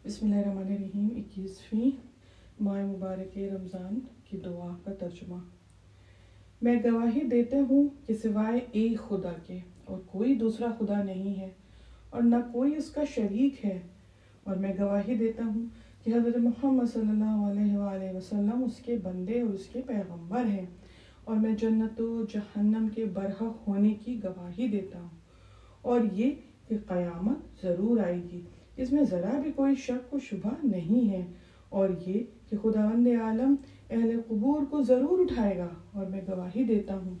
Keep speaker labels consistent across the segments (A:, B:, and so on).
A: بسم اللہ الرحمن الرحیم 21ویں ماہ مبارک رمضان کی دعا کا ترجمہ۔ میں گواہی دیتا ہوں کہ سوائے ایک خدا کے اور کوئی دوسرا خدا نہیں ہے اور نہ کوئی اس کا شریک ہے، اور میں گواہی دیتا ہوں کہ حضرت محمد صلی اللہ علیہ وآلہ وسلم اس کے بندے اور اس کے پیغمبر ہیں، اور میں جنت و جہنم کے برحق ہونے کی گواہی دیتا ہوں، اور یہ کہ قیامت ضرور آئے گی، اس میں ذرا بھی کوئی شک و شبہ نہیں ہے، اور یہ کہ خداوند عالم اہل قبور کو ضرور اٹھائے گا، اور میں گواہی دیتا ہوں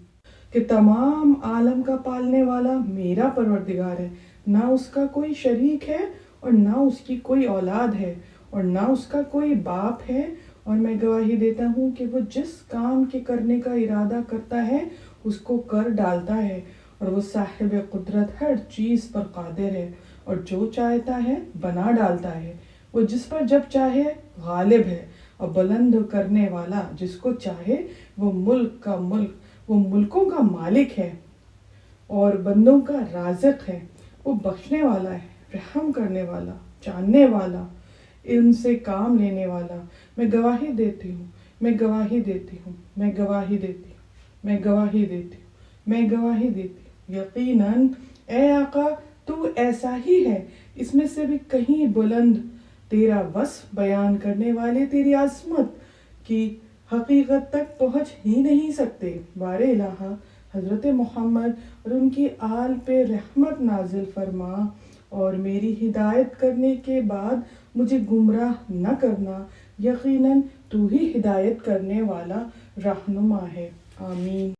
A: کہ تمام عالم کا پالنے والا میرا پروردگار ہے، نہ اس کا کوئی شریک ہے اور نہ اس کی کوئی اولاد ہے اور نہ اس کا کوئی باپ ہے، اور میں گواہی دیتا ہوں کہ وہ جس کام کے کرنے کا ارادہ کرتا ہے اس کو کر ڈالتا ہے، اور وہ صاحب قدرت ہر چیز پر قادر ہے، اور جو چاہتا ہے بنا ڈالتا ہے، وہ جس پر جب چاہے غالب ہے، اور بلند کرنے والا جس کو چاہے وہ ملکوں کا مالک ہے اور بندوں کا رازق ہے، وہ بخشنے والا ہے، رحم کرنے والا، جاننے والا، علم سے کام لینے والا۔ میں گواہی دیتی ہوں، میں گواہی دیتی ہوں، میں گواہی دیتی ہوں، میں گواہی دیتی ہوں، میں گواہی دیتی ہوں، یقیناً اے آقا تو ایسا ہی ہے، اس میں سے بھی کہیں بلند، تیرا وصف بیان کرنے والے تیری عظمت کی حقیقت تک پہنچ ہی نہیں سکتے۔ بار الہ حضرت محمد اور ان کی آل پہ رحمت نازل فرما، اور میری ہدایت کرنے کے بعد مجھے گمراہ نہ کرنا، یقیناً تو ہی ہدایت کرنے والا رہنما ہے۔ آمین۔